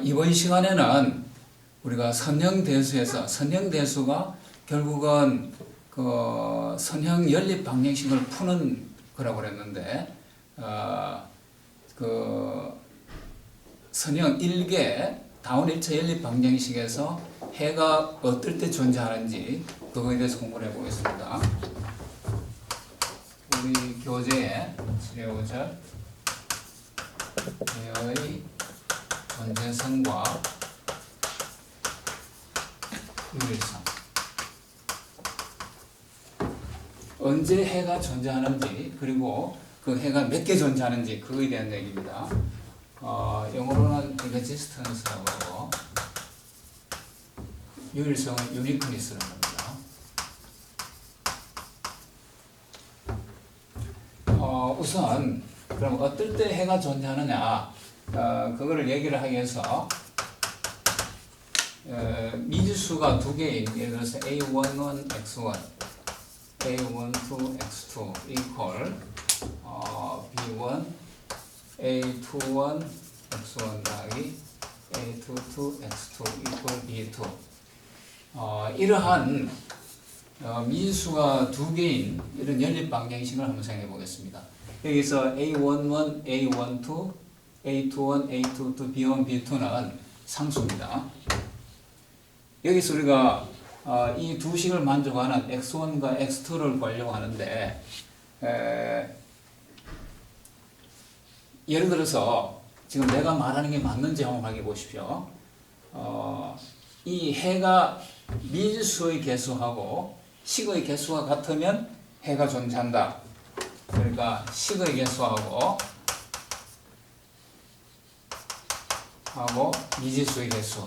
이번 시간에는 우리가 선형대수에서 선형대수가 결국은 그 선형 연립 방정식을 푸는 거라고 그랬는데 그 선형 1개 다운 1차 연립 방정식에서 해가 어떨 때 존재하는지 그거에 대해서 공부를 해보겠습니다. 우리 교재에 7회 5절 해의 존재성과 유일성, 언제 해가 존재하는지 그리고 그 해가 몇 개 존재하는지 그거에 대한 얘기입니다. 영어로는 existence라고 하고 유일성은 uniqueness라고 합니다. 우선 그럼 어떨 때 해가 존재하느냐 그거를 얘기를 하기 위해서 미지수가 두 개인 예를 들어서 a11 x1 a12 x2 equal b1 a21 x1 더하기 a22 x2 equal b2 이러한 미지수가 두 개인 이런 연립 방정식을 한번 생각해 보겠습니다. 여기서 a11, a12, a21, a22, b1, b2는 상수입니다. 여기서 우리가 이 두 식을 만족하는 x1과 x2를 구하려고 하는데 예를 들어서 지금 내가 말하는 게 맞는지 한번 확인해 보십시오. 이 해가 미지수의 개수하고 식의 개수가 같으면 해가 존재한다. 그러니까 식의 개수하고 미지수의 개수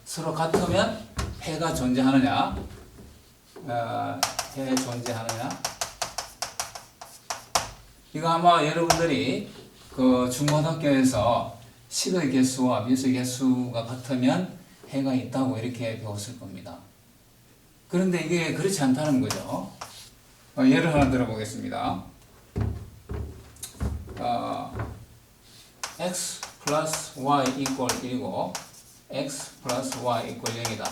서로 같으면 해가 존재하느냐, 해 존재하느냐. 이거 아마 여러분들이 그 중고등학교에서 식의 개수와 미지수의 개수가 같으면 해가 있다고 이렇게 배웠을 겁니다. 그런데 이게 그렇지 않다는 거죠. 예를 하나 들어보겠습니다. x 플러스 y 이퀄 1이고 x 플러스 y 이퀄 0이다.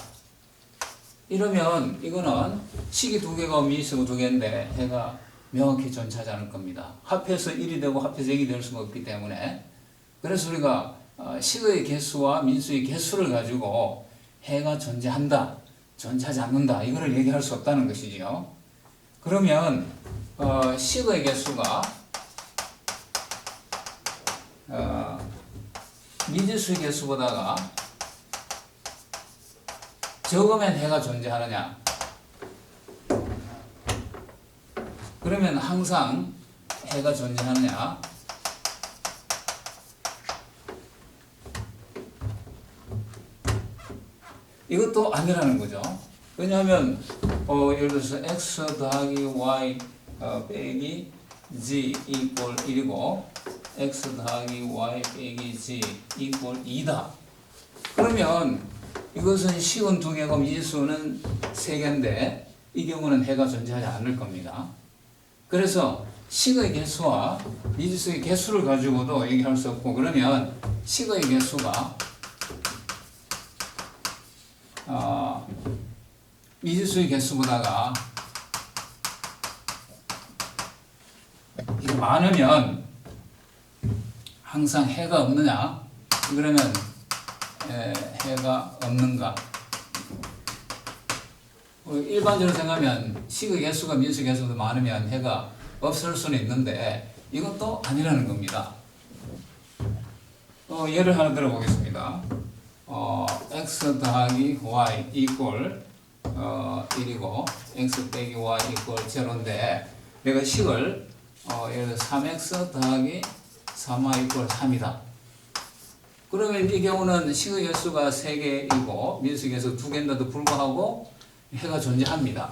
이러면 이거는 식이 두 개가 미지수가 두 개인데 해가 명확히 존재하지 않을 겁니다. 합해서 1이 되고 합해서 0이 될 수가 없기 때문에 그래서 우리가 식의 개수와 미지수의 개수를 가지고 해가 존재한다, 존재하지 않는다 이거를 얘기할 수 없다는 것이지요. 그러면 식의 개수가 미지수의 개수보다가 적으면 해가 존재하느냐? 그러면 항상 해가 존재하느냐? 이것도 아니라는 거죠. 왜냐하면 예를 들어서 x 더하기 y 빼기 z 이퀄 1이고 x 더하기 y 빼기 z 이퀄 2다. 그러면 이것은 식은 두 개고 미지수는 세 개인데 이 경우는 해가 존재하지 않을 겁니다. 그래서 식의 개수와 미지수의 개수를 가지고도 얘기할 수 없고 그러면 식의 개수가 미지수의 개수보다가 이게 많으면 항상 해가 없느냐? 그러면 해가 없는가? 일반적으로 생각하면 식의 개수가 미지수의 개수보다 많으면 해가 없을 수는 있는데 이것도 아니라는 겁니다. 예를 하나 들어보겠습니다. x 더하기 y 이퀄 1이고 x 빼기 y 이퀄 0인데 내가 식을 예를 들어 3x 더하기 3y 이퀄 3이다. 그러면 이 경우는 식의 개수가 3개이고 미지수의 개수 2개인데도 불구하고 해가 존재합니다.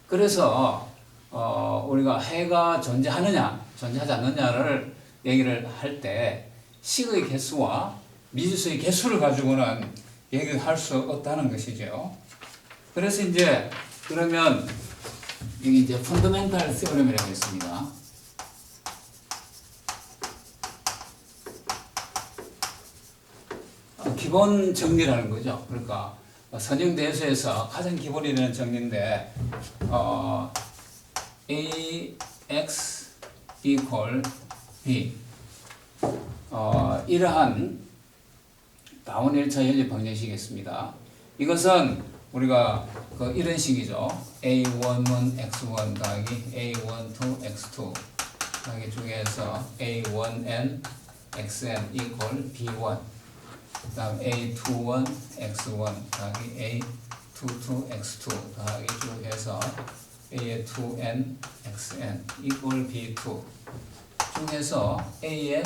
그래서 우리가 해가 존재하느냐 존재하지 않느냐를 얘기를 할 때 식의 개수와 미지수의 개수를 가지고는 얘기를 할 수 없다는 것이죠. 그래서 이제 그러면 여기 이제 펀더멘탈 시어럼이라고 있습니다. 기본 정리라는 거죠. 그러니까 선형대수에서 가장 기본이 되는 정리인데 ax equal b 이러한 다원 1차 연립 방정식이겠습니다. 이것은 우리가 이런 식이죠. a1은 x1 더하기 a12 x2 더하기 중에서 a1n xn equal b1 그 다음 a21 x1 더하기 a22 x2 더하기 쭉 해서 a의 2n xn equal b2 중에서 a의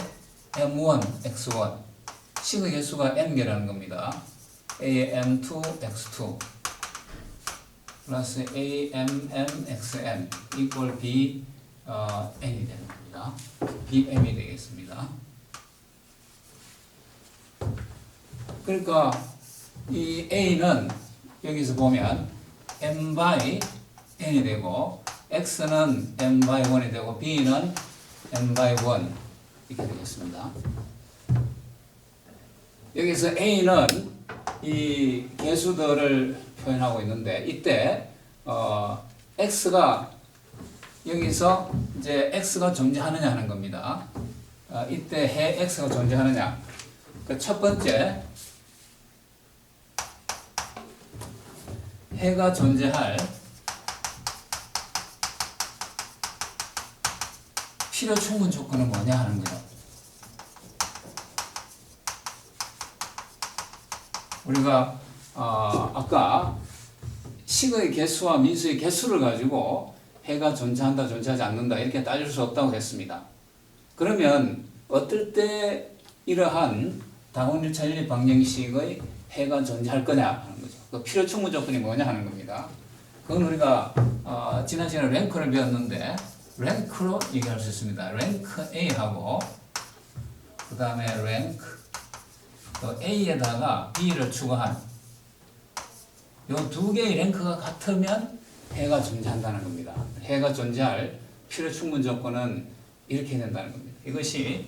m1 x1 식의 개수가 n개라는 겁니다. a의 m2 x2 플러스 amn xn equal b n이 되는 겁니다. bm이 되겠습니다. 그러니까 이 a는 여기서 보면 m by n이 되고 x는 m by 1이 되고 b는 n by 1 이렇게 되겠습니다. 여기서 a는 이 개수들을 표현하고 있는데 이때 x가 여기서 이제 x가 존재하느냐 하는 겁니다. 이때 해 x가 존재하느냐. 그 첫 번째 해가 존재할 필요 충분 조건은 뭐냐 하는 거예요. 우리가 아까 식의 개수와 미수의 개수를 가지고 해가 존재한다, 존재하지 않는다 이렇게 따질 수 없다고 했습니다. 그러면 어떨 때 이러한 다원 1차 연립 방정식의 해가 존재할 거냐 하는 거죠. 그 필요 충분 조건이 뭐냐 하는 겁니다. 그건 우리가 지난 시간에 랭크를 배웠는데 랭크로 얘기할 수 있습니다. 랭크 A하고 그 다음에 랭크 또 A에다가 B를 추가한 이 두 개의 랭크가 같으면 해가 존재한다는 겁니다. 해가 존재할 필요 충분 조건은 이렇게 된다는 겁니다. 이것이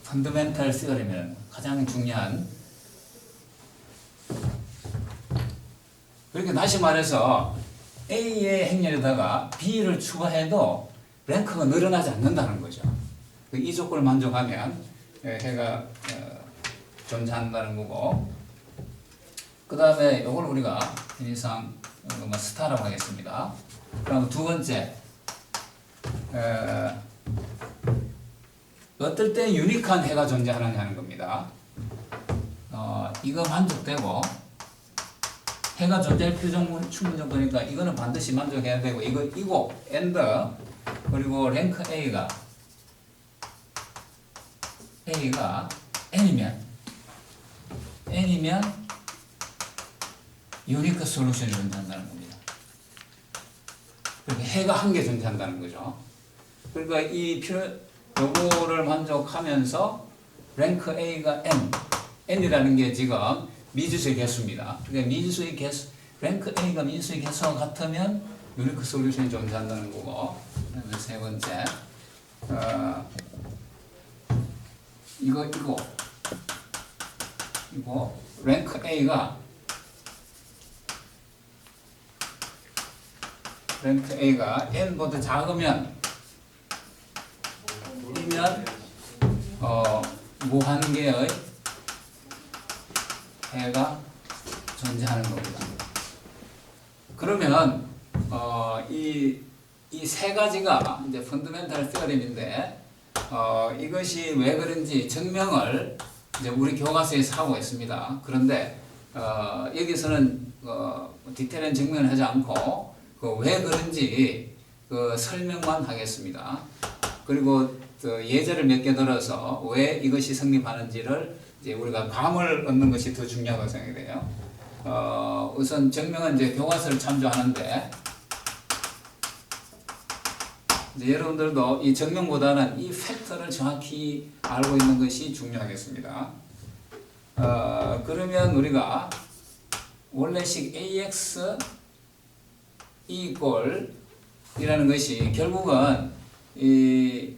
펀더멘탈 시어리면 가장 중요한. 그러니까 다시 말해서 A의 행렬에다가 B를 추가해도 랭크가 늘어나지 않는다는 거죠. 이 조건을 만족하면 해가 존재한다는 거고, 그 다음에 이걸 우리가 편의상 스타라고 하겠습니다. 그럼 두 번째, 어떨 때 유니크한 해가 존재하느냐 하는 겁니다. 이거 만족되고 해가 존재할 필요 충분 정도니까 이거는 반드시 만족해야 되고 이거 and 그리고 랭크 A가 n이면 유니크 솔루션이 존재한다는 겁니다. 그러니까 해가 한 개 존재한다는 거죠. 그러니까 요거를 만족하면서 랭크 A가 n이라는 게 지금 미지수의 개수입니다. 그러니까 미지수의 개수, 랭크 A가 미지수의 개수와 같으면 유니크 솔루션이 존재한다는 거고, 그다음에 세 번째, 이거 랭크 A가 n보다 작으면 무한개의 해가 존재하는 겁니다. 그러면 이 세 가지가 이제 펀더멘탈 시어림인데 이것이 왜 그런지 증명을 이제 우리 교과서에서 하고 있습니다. 그런데 여기서는 디테일한 증명을 하지 않고 왜 그런지 설명만 하겠습니다. 그리고 예제를 몇 개 들어서 왜 이것이 성립하는지를 이제 우리가 감을 얻는 것이 더 중요하다고 생각이 돼요. 우선 증명은 이제 교과서를 참조하는데 이제 여러분들도 이 증명보다는 이 팩터를 정확히 알고 있는 것이 중요하겠습니다. 그러면 우리가 원래식 AX equal 이라는 것이 결국은 이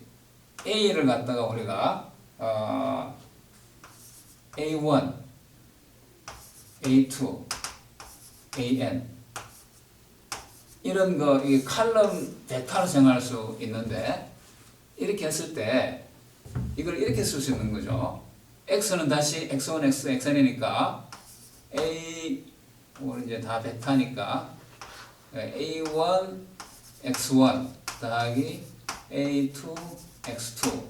A를 갖다가 우리가 A1, A2, AN 이런 거 이 칼럼 벡터로 정할 수 있는데 이렇게 했을 때 이걸 이렇게 쓸 수 있는 거죠. x는 다시 x1, x2, xn이니까 a 이제 다 벡터니까 a1, x1 더하기 a2, x2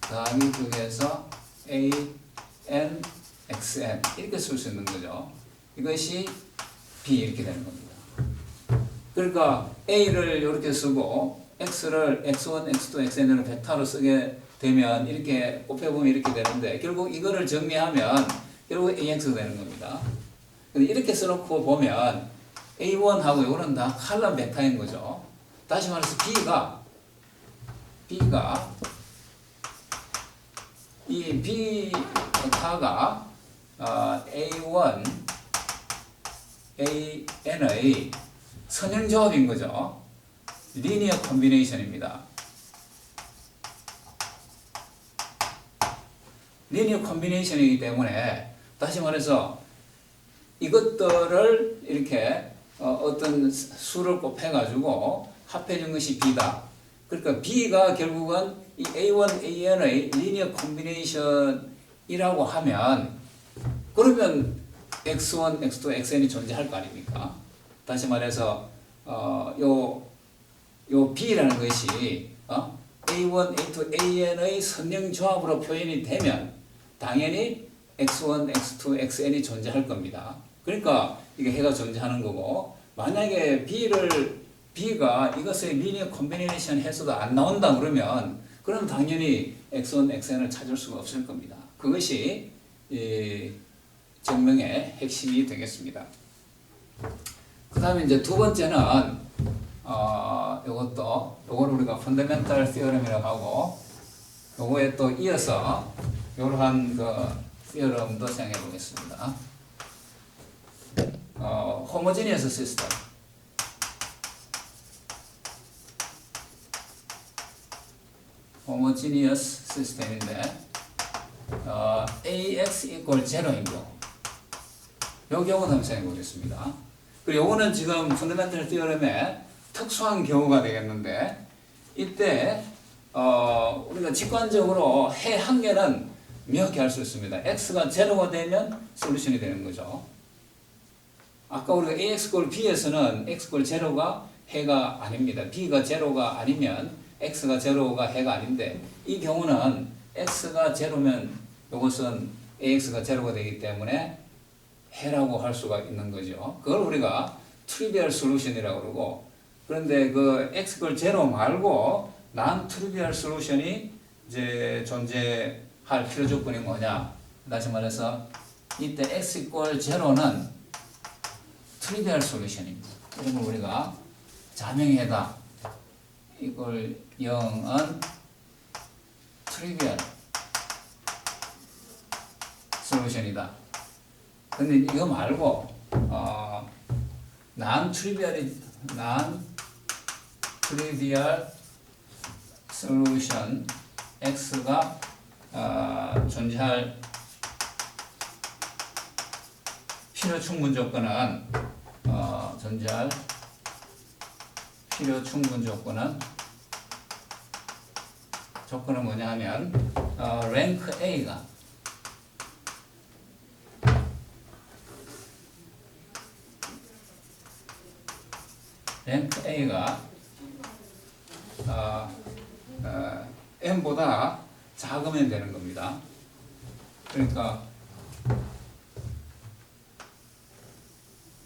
더하기 그래서 an, xn 이렇게 쓸 수 있는 거죠. 이것이 b 이렇게 되는 겁니다. 그러니까 a를 이렇게 쓰고 x를 x1, x2, xn으로 벡터로 쓰게 되면 이렇게 곱해보면 이렇게 되는데 결국 이거를 정리하면 결국 ax가 되는 겁니다. 근데 이렇게 써놓고 보면 a1하고 이거는 다 칼럼 벡터인 거죠. 다시 말해서 b가 이 b 벡터가 a1, an의 선형조합인 거죠. 리니어 콤비네이션입니다. 리니어 콤비네이션이기 때문에 다시 말해서 이것들을 이렇게 어떤 수를 곱해가지고 합해준 것이 b다. 그러니까 b가 결국은 이 a1, an의 리니어 콤비네이션이라고 하면 그러면 x1, x2, xn이 존재할 거 아닙니까? 다시 말해서 요 b라는 것이 a1, a2, an의 선형조합으로 표현이 되면 당연히 x1, x2, xn이 존재할 겁니다. 그러니까 이게 해가 존재하는 거고 만약에 b가 이것의 리니어 콤비네이션 해서도 안 나온다 그러면 그럼 당연히 x1, xn을 찾을 수가 없을 겁니다. 그것이 증명의 핵심이 되겠습니다. 그 다음에 이제 두 번째는 요걸 우리가 펀더멘탈 시어럼이라고 하고 요거에 또 이어서 이러한 그 시어럼도 생각해 보겠습니다. 호모지니어스 시스템. 호모지니어스 시스템인데 AX equal 0인 경우 요 경우도 한번 생각해 보겠습니다. 그리고 요거는 지금 펀더멘탈 시어럼의 특수한 경우가 되겠는데 이때 우리가 직관적으로 해 한 개는 명확히 할 수 있습니다. x가 0가 되면 솔루션이 되는 거죠. 아까 우리가 ax 꼴 b에서는 x 꼴 0가 해가 아닙니다. b가 0가 아니면 x가 0가 해가 아닌데 이 경우는 x가 0면 이것은 ax가 0가 되기 때문에 해라고 할 수가 있는 거죠. 그걸 우리가 트리비얼 솔루션이라고 그러고 그런데 그 x 꼴 0 말고 난 트리비얼 솔루션이 이제 존재할 필요 조건이 뭐냐? 다시 말해서 이때 x 꼴 0는 트리비얼 솔루션입니다. 이런 걸 우리가 자명해다 이걸 0은 트리비얼 솔루션이다. 근데 이거 말고 난 트리비얼 솔루션 x가 존재할 필요 충분 조건은 존재할 필요 충분 조건은 뭐냐 하면 랭크 A가 n보다 작으면 되는 겁니다. 그러니까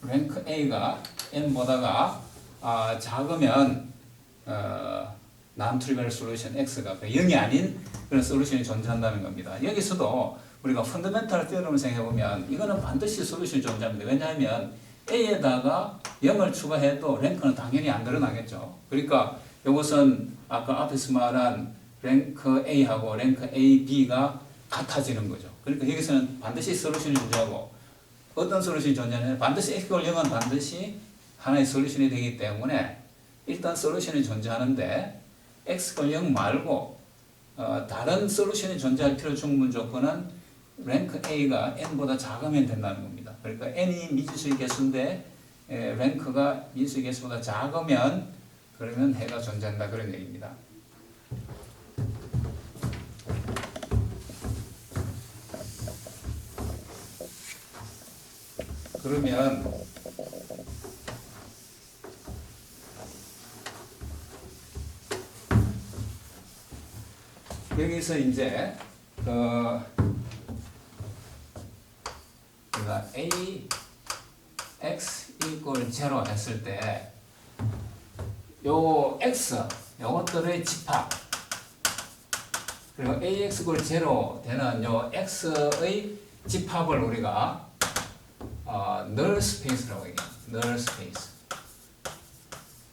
랭크 A가 n보다가 작으면 non-trivial solution X가 0이 아닌 그런 솔루션이 존재한다는 겁니다. 여기서도 우리가 펀더멘탈 티어럼을 생각해보면 이거는 반드시 솔루션이 존재합니다. 왜냐하면 A에다가 0을 추가해도 랭크는 당연히 안 드러나겠죠. 그러니까 이것은 아까 앞에서 말한 랭크 A하고 랭크 A, B가 같아지는 거죠. 그러니까 여기서는 반드시 솔루션이 존재하고 어떤 솔루션이 존재하냐면 반드시 X가 0은 반드시 하나의 솔루션이 되기 때문에 일단 솔루션이 존재하는데 X가 0 말고 다른 솔루션이 존재할 필요 충분 조건은 랭크 A가 n보다 작으면 된다는 겁니다. 그러니까 n이 미지수의 개수인데 랭크가 미지수의 개수보다 작으면 그러면 해가 존재한다 그런 얘기입니다. 그러면 여기서 이제 우리가 a x equal 0 했을 때 요 x 요것들의 집합 그리고 ax equal 0 되는 요 x의 집합을 우리가 null space라고 얘기해요. null space.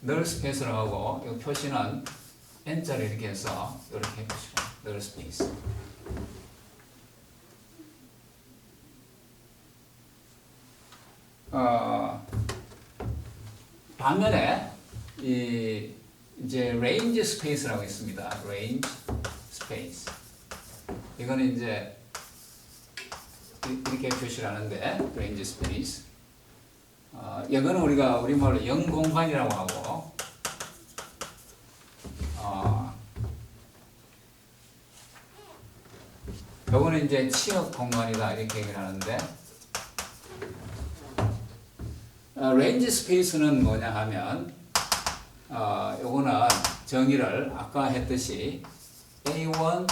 null space라고 하고 이 표시는 n자를 이렇게 해서 이렇게 표시해요. null space. 반면에 이제 range space라고 있습니다. range space. 이거는 이제 이렇게 표시를 하는데 range space. 이거는 우리가 우리말로 영공간이라고 하고 요거는 이제 치역 공간이다 이렇게 얘기를 하는데 range space는 뭐냐 하면 요거는 정의를 아까 했듯이 A1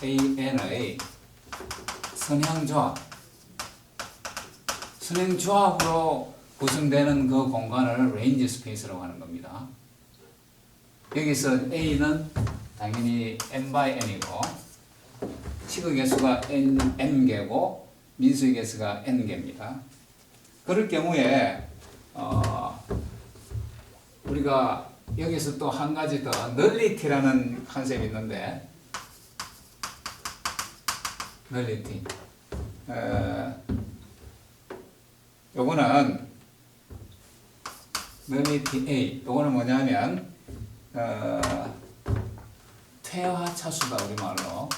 AN의 선행조합으로 구성되는 그 공간을 range space라고 하는 겁니다. 여기서 A는 당연히 n by n이고 식의 개수가 n개고 민수의 개수가 n개입니다. 그럴 경우에 우리가 여기서 또 한 가지 더 nullity라는 컨셉이 있는데 nullity 요거는 nullity A 요거는 뭐냐면 퇴화 차수다 우리말로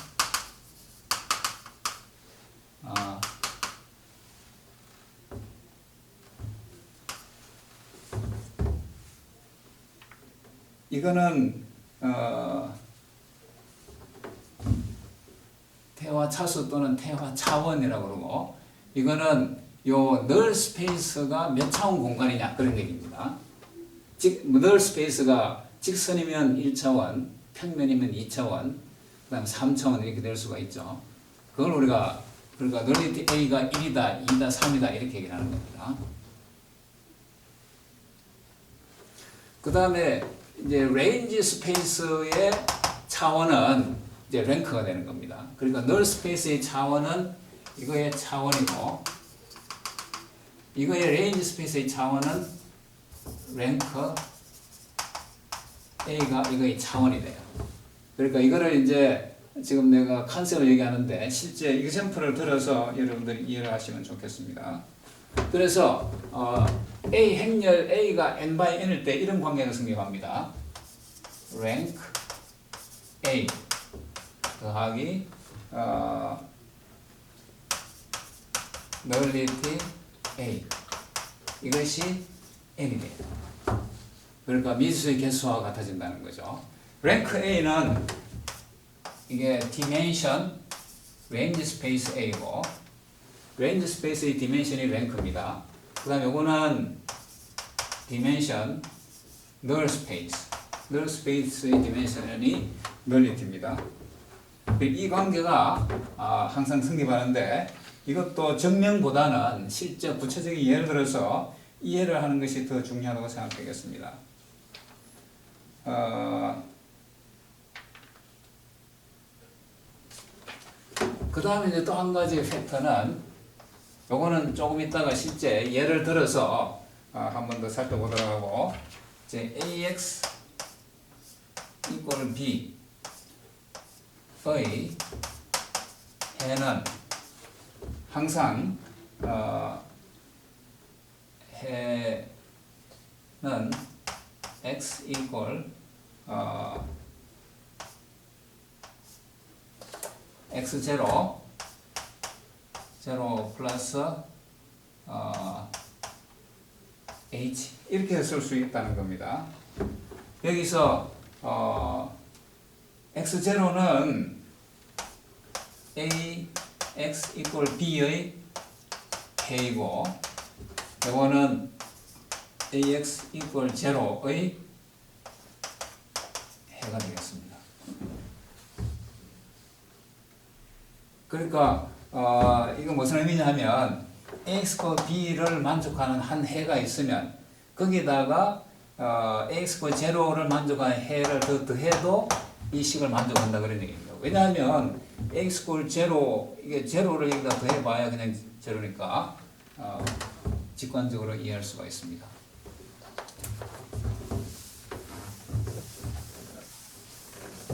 이거는 퇴화 차수 또는 퇴화 차원이라고 그러고 이거는 요 null space가 몇 차원 공간이냐 그런 얘기입니다. null space가 직선이면 1차원, 평면이면 2차원, 그 다음 3차원 이렇게 될 수가 있죠. 그걸 우리가 그러니까 nullity A가 1이다, 2다, 3이다 이렇게 얘기를 하는 겁니다. 그 다음에 이제 range space의 차원은 이제 랭크가 되는 겁니다. 그러니까 null space의 차원은 이거의 차원이고 이거의 range space의 차원은 랭크 A가 이거의 차원이 돼요. 그러니까 이거를 이제 지금 내가 컨셉을 얘기하는데 실제 example을 들어서 여러분들이 이해를 하시면 좋겠습니다. 그래서 A 행렬 A가 n by n일 때 이런 관계가 성립합니다. rank A 더하기 nullity A 이것이 n이 돼요. 그러니까 미지수의 개수와 같아진다는 거죠. rank A는 이게 dimension range space A고 range space의 dimension이 rank입니다. 그 다음에 요거는 dimension null space null space의 dimension이 nullity입니다. 이 관계가 항상 성립하는데 이것도 증명보다는 실제 구체적인 예를 들어서 이해를 하는 것이 더 중요하다고 생각되겠습니다. 그 다음에 이제 또 한 가지 팩터는 요거는 조금 있다가 실제 예를 들어서 한 번 더 살펴보도록 하고 이제 AX equal B의 해는 항상 해는 X equal x 제로 플러스 h 이렇게 쓸 수 있다는 겁니다. 여기서 x 제로는 a x 이퀄 b의 해이고 이거는 ax 이퀄 제로의 해가 되겠습니다. 그러니까 이거 무슨 의미냐 하면 ax과 b를 만족하는 한 해가 있으면 거기다가 ax과 제로를 만족하는 해를 더 더해도 이 식을 만족한다 그런 얘기입니다. 왜냐하면 x 제로 이게 제로를 여기다 더해봐야 그냥 제로니까 직관적으로 이해할 수가 있습니다.